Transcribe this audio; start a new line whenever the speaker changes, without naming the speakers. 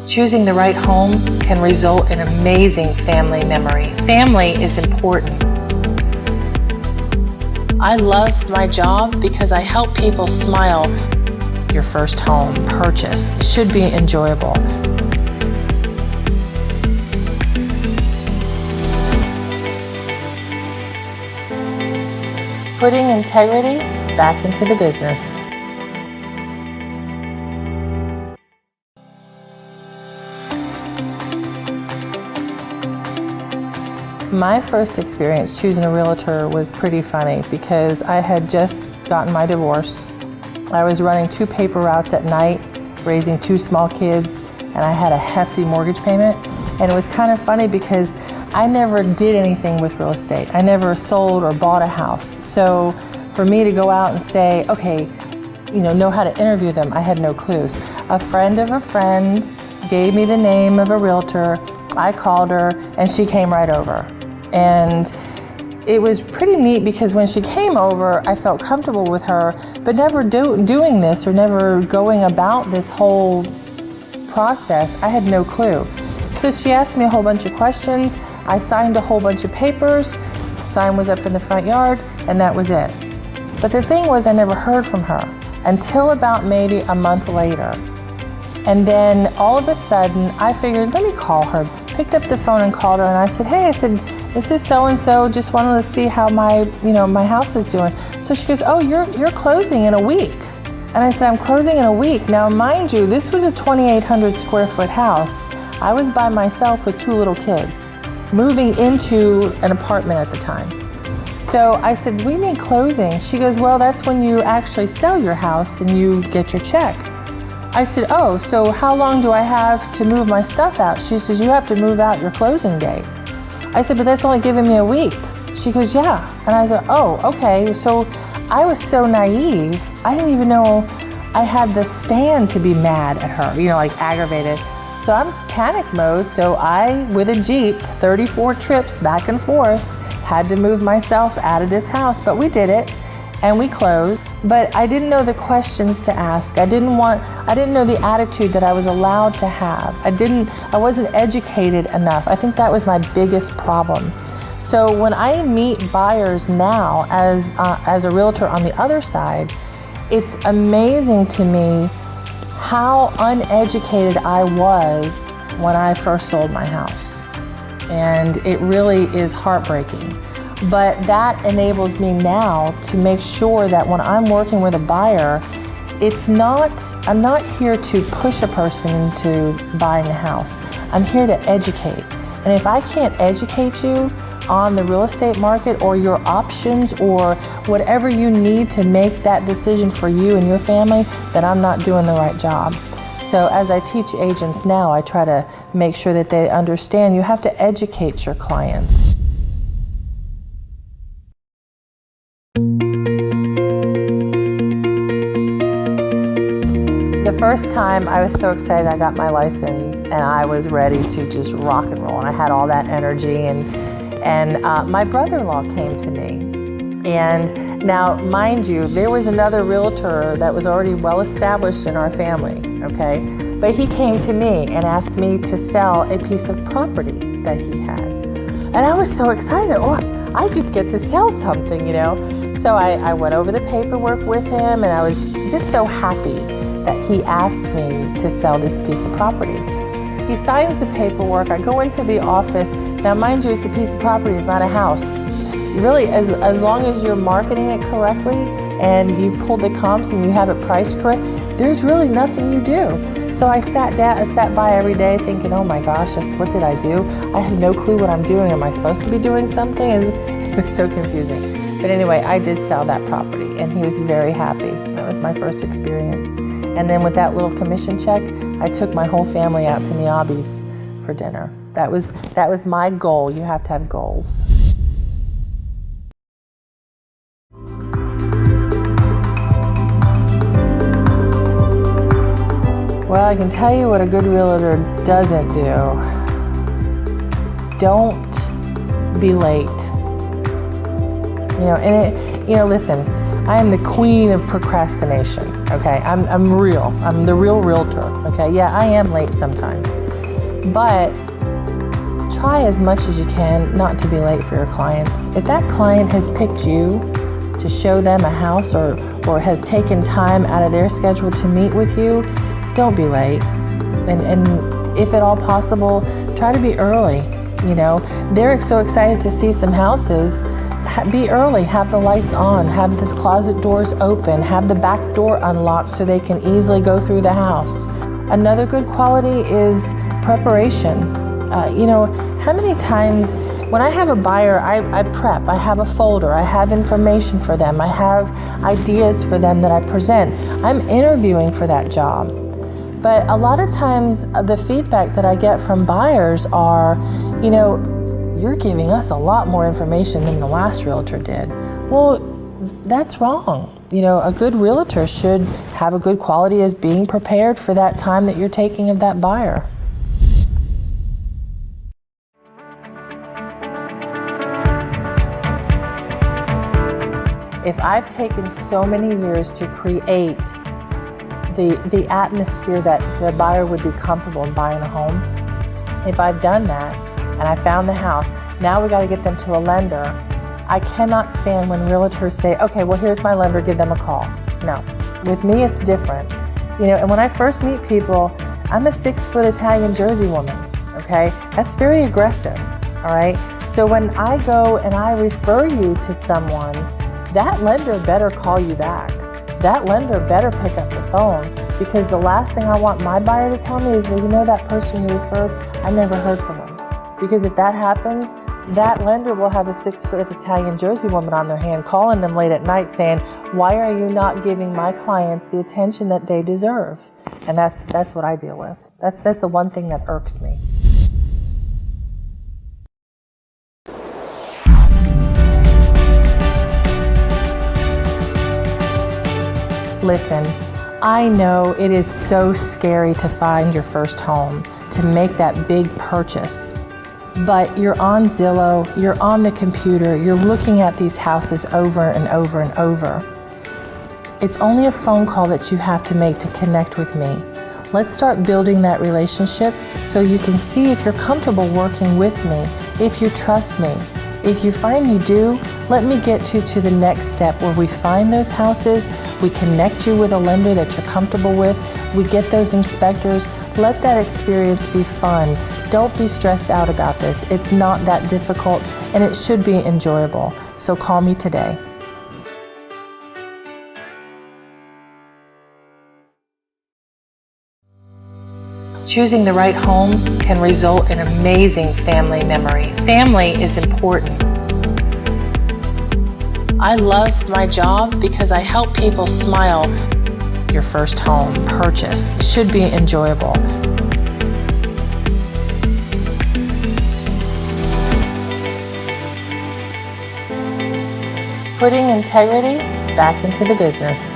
Choosing the right home can result in amazing family memories. Family is important. I love my job because I help people smile. Your first home purchase should be enjoyable. Putting integrity back into the business. My first experience choosing a realtor was pretty funny because I had just gotten my divorce. I was running 2 paper routes at night, raising 2 small kids, and I had a hefty mortgage payment. And it was kind of funny because I never did anything with real estate. I never sold or bought a house. So for me to go out and say, okay, know how to interview them, I had no clue. A friend of a friend gave me the name of a realtor. I called her and she came right over. And it was pretty neat because when she came over, I felt comfortable with her, but never doing this or never going about this whole process, I had no clue. So she asked me a whole bunch of questions. I signed a whole bunch of papers. The sign was up in the front yard, and that was it. But the thing was, I never heard from her until about maybe a month later. And then all of a sudden, I figured, let me call her. Picked up the phone and called her, and I said, hey, this is so-and-so, just wanted to see how my house is doing. So she goes, oh, you're closing in a week. And I said, I'm closing in a week. Now, mind you, this was a 2,800 square foot house. I was by myself with 2 little kids, moving into an apartment at the time. So I said, what do you mean closing? She goes, well, that's when you actually sell your house and you get your check. I said, oh, so how long do I have to move my stuff out? She says, you have to move out your closing date. I said, but that's only giving me a week. She goes, yeah. And I said, oh, okay. So I was so naive, I didn't even know I had the stand to be mad at her, like aggravated. So I'm panic mode, so I, with a Jeep, 34 trips back and forth, had to move myself out of this house, but we did it. And we closed, but I didn't know the questions to ask. I didn't know the attitude that I was allowed to have. I wasn't educated enough. I think that was my biggest problem. So when I meet buyers now as a realtor on the other side, it's amazing to me how uneducated I was when I first sold my house. And it really is heartbreaking. But that enables me now to make sure that when I'm working with a buyer, I'm not here to push a person into buying a house. I'm here to educate. And if I can't educate you on the real estate market or your options or whatever you need to make that decision for you and your family, then I'm not doing the right job. So as I teach agents now, I try to make sure that they understand you have to educate your clients. The first time I was so excited I got my license and I was ready to just rock and roll, and I had all that energy, and my brother-in-law came to me. And now, mind you, there was another realtor that was already well established in our family, okay? But he came to me and asked me to sell a piece of property that he had. And I was so excited, I just get to sell something, So I went over the paperwork with him, and I was just so happy that he asked me to sell this piece of property. He signs the paperwork, I go into the office. Now mind you, it's a piece of property, it's not a house. Really, as long as you're marketing it correctly and you pull the comps and you have it priced correct, there's really nothing you do. So I sat by every day thinking, oh my gosh, what did I do? I have no clue what I'm doing. Am I supposed to be doing something? And it was so confusing. But anyway, I did sell that property and he was very happy. That was my first experience. And then with that little commission check, I took my whole family out to Miyabi's for dinner. That was my goal. You have to have goals. Well, I can tell you what a good realtor doesn't do. Don't be late. Listen, I am the queen of procrastination, okay? I'm real. I'm the real realtor, okay? Yeah, I am late sometimes. But try as much as you can not to be late for your clients. If that client has picked you to show them a house or has taken time out of their schedule to meet with you, don't be late. And if at all possible, try to be early. You know, they're so excited to see some houses. Be early, have the lights on, have the closet doors open, have the back door unlocked so they can easily go through the house. Another good quality is preparation. You know, how many times when I have a buyer, I prep, I have a folder, I have information for them, I have ideas for them that I present. I'm interviewing for that job. But a lot of times the feedback that I get from buyers are, you know, you're giving us a lot more information than the last realtor did. Well, that's wrong. You know, a good realtor should have a good quality as being prepared for that time that you're taking of that buyer. If I've taken so many years to create the atmosphere that the buyer would be comfortable in buying a home, if I've done that and I found the house, now we got to get them to a lender. I cannot stand when realtors say, okay, well, here's my lender, give them a call. No, with me, it's different. You know, and when I first meet people, I'm a 6-foot Italian Jersey woman, okay? That's very aggressive, all right? So when I go and I refer you to someone, that lender better call you back. That lender better pick up the phone, because the last thing I want my buyer to tell me is, well, you know that person you referred, I never heard from them. Because if that happens, that lender will have a 6-foot Italian Jersey woman on their hand calling them late at night saying, why are you not giving my clients the attention that they deserve? And that's what I deal with. That's the one thing that irks me. Listen, I know it is so scary to find your first home, to make that big purchase. But you're on Zillow, you're on the computer, you're looking at these houses over and over and over. It's only a phone call that you have to make to connect with me. Let's start building that relationship so you can see if you're comfortable working with me, if you trust me. If you find you do, let me get you to the next step where we find those houses, we connect you with a lender that you're comfortable with, we get those inspectors. Let that experience be fun. Don't be stressed out about this. It's not that difficult, and it should be enjoyable. So call me today. Choosing the right home can result in amazing family memories. Family is important. I love my job because I help people smile. Your first home purchase should be enjoyable. Putting integrity back into the business.